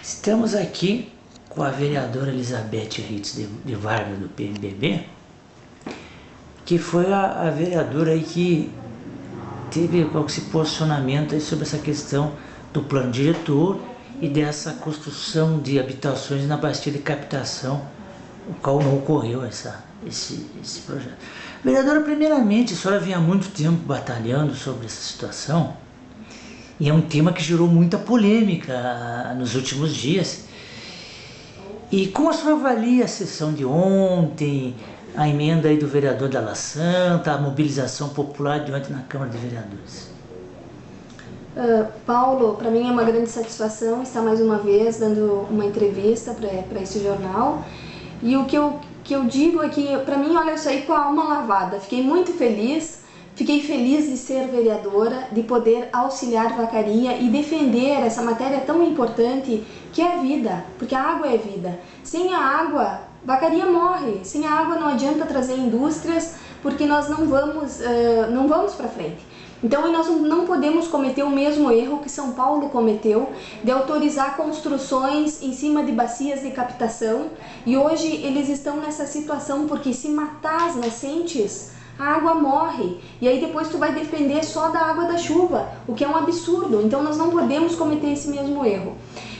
Estamos aqui com a vereadora Elizabeth Ritz de Vargas, do PMDB, que foi a vereadora aí que teve esse posicionamento aí sobre essa questão do plano diretor e dessa construção de habitações na bacia de captação, o qual não ocorreu esse projeto. Vereadora, primeiramente, a senhora vinha há muito tempo batalhando sobre essa situação e é um tema que gerou muita polêmica nos últimos dias. E como a senhora avalia a sessão de ontem, a emenda aí do vereador Dalla Santa, a mobilização popular de ontem na Câmara de Vereadores? Paulo, para mim é uma grande satisfação estar mais uma vez dando uma entrevista para esse jornal. E o que eu digo é que, para mim, olha, eu saí com a alma lavada. Fiquei muito feliz, fiquei feliz de ser vereadora, de poder auxiliar Vacaria e defender essa matéria tão importante que é a vida, porque a água é vida. Sem a água, Vacaria morre. Sem a água não adianta trazer indústrias, porque nós não vamos para frente. Então nós não podemos cometer o mesmo erro que São Paulo cometeu de autorizar construções em cima de bacias de captação, e hoje eles estão nessa situação porque se matar as nascentes, a água morre, e aí depois tu vai depender só da água da chuva, o que é um absurdo. Então nós não podemos cometer esse mesmo erro.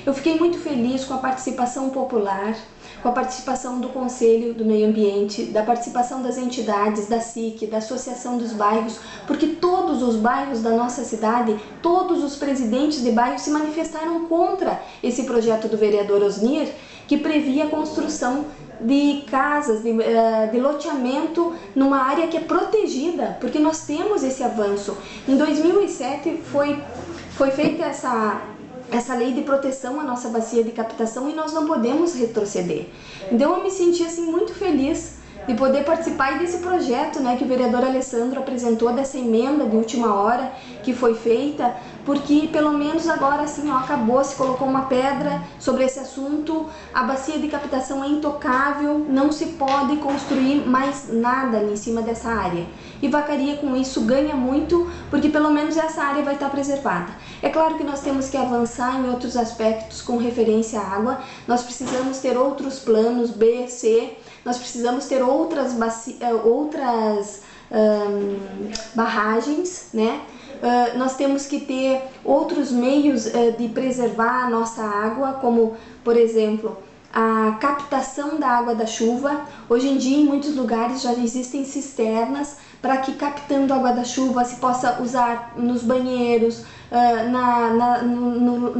Eu fiquei muito feliz com a participação popular, com a participação do Conselho do Meio Ambiente, da participação das entidades, da SIC, da Associação dos Bairros, porque todos os bairros da nossa cidade, todos os presidentes de bairros se manifestaram contra esse projeto do vereador Osnir, que previa a construção de casas, de loteamento numa área que é protegida, porque nós temos esse avanço. Em 2007 foi feita essa lei de proteção à nossa bacia de captação e nós não podemos retroceder. Então eu me senti assim muito feliz de poder participar desse projeto, né, que o vereador Alessandro apresentou, dessa emenda de última hora que foi feita, porque pelo menos agora assim, ó, acabou, se colocou uma pedra sobre esse assunto. A bacia de captação é intocável, não se pode construir mais nada em cima dessa área. E Vacaria com isso ganha muito, porque pelo menos essa área vai estar preservada. É claro que nós temos que avançar em outros aspectos com referência à água, nós precisamos ter outros planos B, C, nós precisamos ter outras barragens, né? Nós temos que ter outros meios de preservar a nossa água, como, por exemplo, a captação da água da chuva. Hoje em dia, em muitos lugares já existem cisternas para que, captando a água da chuva, se possa usar nos banheiros,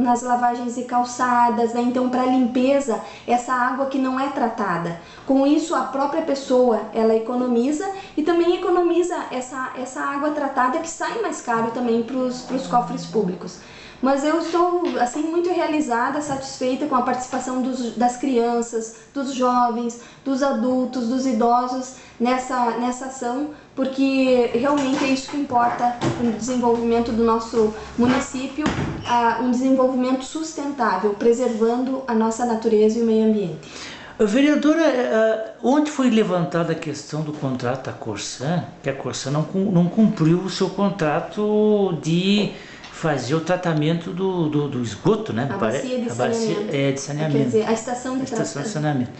nas lavagens de calçadas, né? Então, para limpeza, essa água que não é tratada. Com isso, a própria pessoa, ela economiza e também economiza essa água tratada, que sai mais caro também para os cofres públicos. Mas eu estou assim muito realizada, satisfeita com a participação das crianças, dos jovens, dos adultos, dos idosos nessa ação, porque realmente é isso que importa no desenvolvimento do nosso município, um desenvolvimento sustentável, preservando a nossa natureza e o meio ambiente. Vereadora, ontem foi levantada a questão do contrato da Corsan, que a Corsan não cumpriu o seu contrato de fazer o tratamento do esgoto, né? A bacia de saneamento. De saneamento. Quer dizer, a estação de tratamento.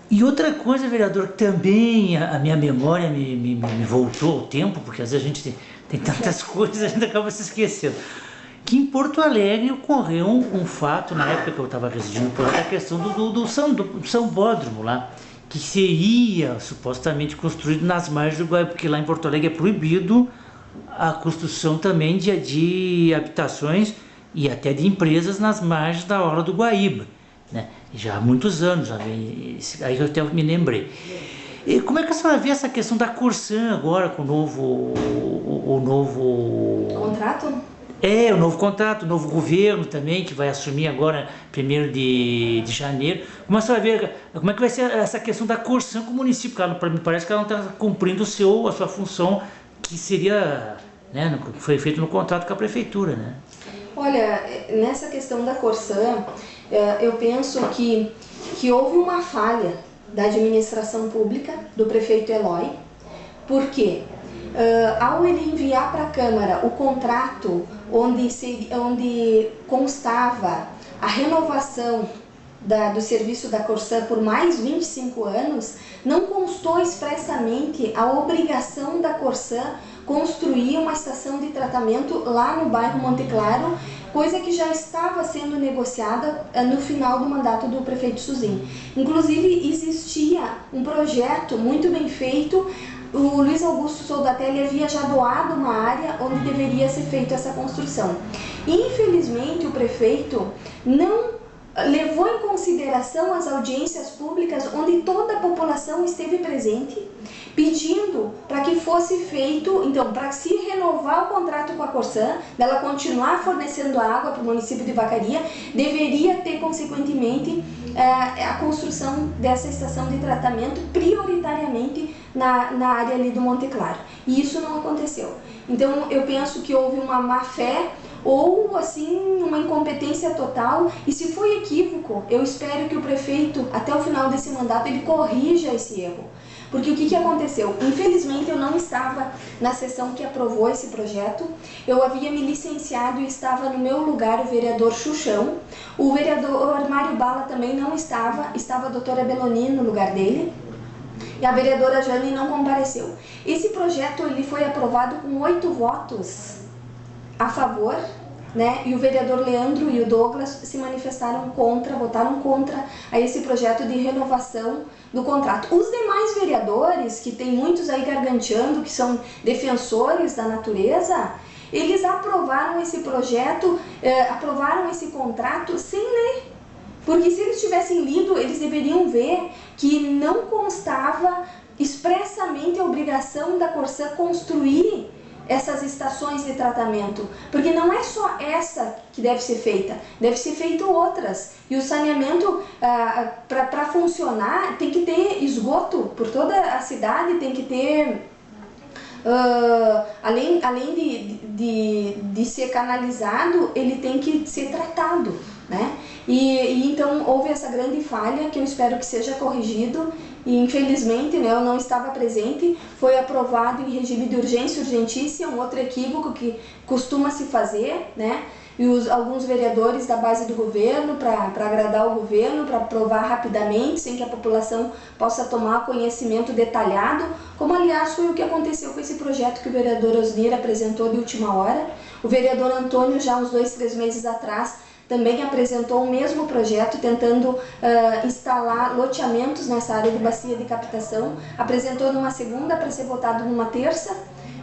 E outra coisa, vereador, que também a minha memória me voltou ao tempo, porque às vezes a gente tem tantas coisas, a gente acaba se esquecendo. Que em Porto Alegre ocorreu um fato, na época que eu estava residindo por lá, a questão do São Bódromo lá, que seria supostamente construído nas margens do Guaíba, porque lá em Porto Alegre é proibido a construção também de habitações e até de empresas nas margens da orla do Guaíba, né? Já há muitos anos, aí eu até me lembrei. E como é que a senhora vê essa questão da Corsan agora com o novo contrato? O novo contrato, o novo governo também, que vai assumir agora 1º de janeiro. Como a senhora vê, como é que vai ser essa questão da Corsan com o município? Me parece que ela não está cumprindo a sua função, que seria, né, foi feito no contrato com a prefeitura, né? Olha, nessa questão da Corsan, eu penso que houve uma falha da administração pública, do prefeito Eloy, porque ao ele enviar para a Câmara o contrato onde constava a renovação do serviço da Corsã por mais 25 anos, não constou expressamente a obrigação da Corsã construir uma estação de tratamento lá no bairro Monte Claro, coisa que já estava sendo negociada no final do mandato do prefeito Suzin. Inclusive, existia um projeto muito bem feito. O Luiz Augusto Soldatelli havia já doado uma área onde deveria ser feita essa construção. Infelizmente, o prefeito não levou em consideração as audiências públicas onde toda a população esteve presente, pedindo para que fosse feito, então, para se renovar o contrato com a Corsã, dela continuar fornecendo água para o município de Vacaria, deveria ter, consequentemente, a construção dessa estação de tratamento prioritariamente na área ali do Monte Claro. E isso não aconteceu. Então, eu penso que houve uma má-fé ou, assim, uma incompetência total, e se foi equívoco, eu espero que o prefeito, até o final desse mandato, ele corrija esse erro. Porque o que aconteceu? Infelizmente, eu não estava na sessão que aprovou esse projeto. Eu havia me licenciado e estava no meu lugar o vereador Xuxão. O vereador Mário Bala também não estava, estava a doutora Beloni no lugar dele. E a vereadora Jane não compareceu. Esse projeto ele foi aprovado com 8 votos a favor, né? E o vereador Leandro e o Douglas se manifestaram contra, votaram contra a esse projeto de renovação do contrato. Os demais vereadores, que tem muitos aí garganteando, que são defensores da natureza, eles aprovaram esse projeto, aprovaram esse contrato sem ler. Porque se eles tivessem lido, eles deveriam ver que não constava expressamente a obrigação da Corsã construir essas estações de tratamento, porque não é só essa que deve ser feito outras. E o saneamento, para funcionar, tem que ter esgoto por toda a cidade, tem que ter, além de ser canalizado, ele tem que ser tratado, né? E então houve essa grande falha que eu espero que seja corrigido. E infelizmente, né, eu não estava presente, foi aprovado em regime de urgência urgentícia, um outro equívoco que costuma se fazer, né? E alguns vereadores da base do governo, para agradar o governo, para aprovar rapidamente, sem que a população possa tomar conhecimento detalhado, como aliás foi o que aconteceu com esse projeto que o vereador Osnir apresentou de última hora. O vereador Antônio, já uns 2, 3 meses atrás, também apresentou o mesmo projeto, tentando instalar loteamentos nessa área de bacia de captação. Apresentou numa segunda para ser votado numa terça.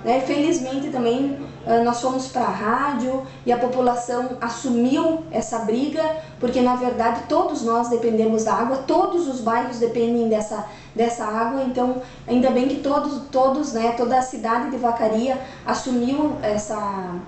Né? Felizmente também nós fomos para a rádio e a população assumiu essa briga, porque na verdade todos nós dependemos da água, todos os bairros dependem dessa água, então ainda bem que todos, né, toda a cidade de Vacaria assumiu essa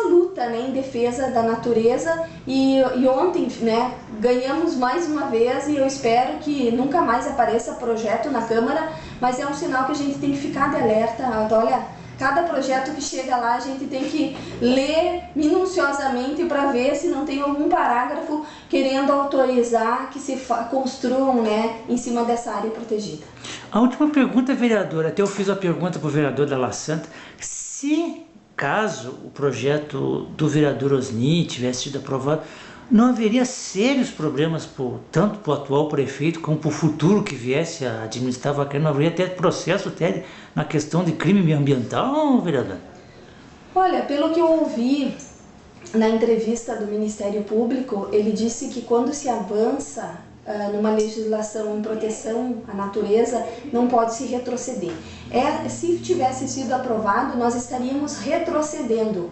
luta, né, em defesa da natureza e ontem, né, ganhamos mais uma vez e eu espero que nunca mais apareça projeto na Câmara, mas é um sinal que a gente tem que ficar de alerta. Olha, cada projeto que chega lá a gente tem que ler minuciosamente para ver se não tem algum parágrafo querendo autorizar que se construam, né, em cima dessa área protegida. A última pergunta, vereadora, até eu fiz a pergunta para o vereador da La Santa, se caso o projeto do vereador Osni tivesse sido aprovado, não haveria sérios problemas tanto para o atual prefeito como para o futuro que viesse a administrar Vacaria? Não haveria até processo até na questão de crime ambiental, vereador? Olha, pelo que eu ouvi na entrevista do Ministério Público, ele disse que quando se avança numa legislação em proteção à natureza, não pode se retroceder. Se tivesse sido aprovado, nós estaríamos retrocedendo.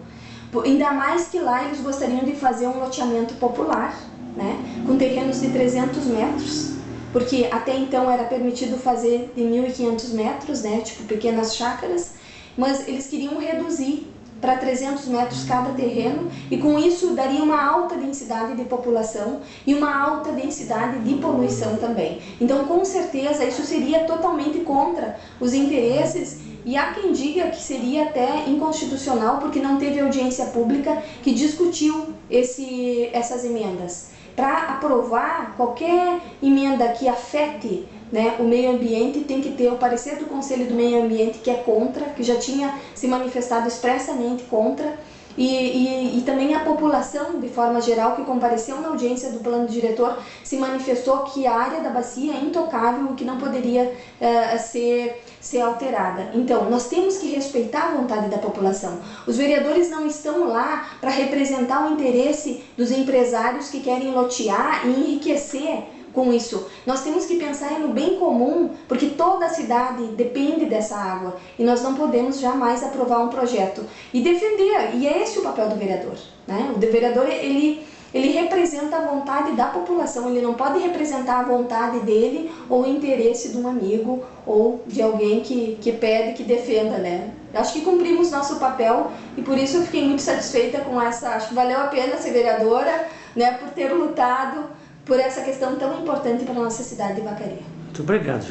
Ainda mais que lá eles gostariam de fazer um loteamento popular, né, com terrenos de 300 metros, porque até então era permitido fazer de 1.500 metros, né, tipo pequenas chácaras, mas eles queriam reduzir para 300 metros cada terreno, e com isso daria uma alta densidade de população e uma alta densidade de poluição também. Então, com certeza, isso seria totalmente contra os interesses, e há quem diga que seria até inconstitucional, porque não teve audiência pública que discutiu essas emendas. Para aprovar qualquer emenda que afete, né, o meio ambiente, tem que ter o parecer do Conselho do Meio Ambiente, que é contra, que já tinha se manifestado expressamente contra, E também a população, de forma geral, que compareceu na audiência do plano diretor, se manifestou que a área da bacia é intocável e que não poderia ser alterada. Então, nós temos que respeitar a vontade da população. Os vereadores não estão lá para representar o interesse dos empresários que querem lotear e enriquecer com isso. Nós temos que pensar no bem comum, porque toda a cidade depende dessa água e nós não podemos jamais aprovar um projeto e defender, e é esse o papel do vereador, né? O vereador, ele representa a vontade da população, ele não pode representar a vontade dele ou o interesse de um amigo ou de alguém que pede, que defenda, né? Acho que cumprimos nosso papel e por isso eu fiquei muito satisfeita com essa, acho que valeu a pena ser vereadora, né, por ter lutado por essa questão tão importante para a nossa cidade de Vacaria. Muito obrigado.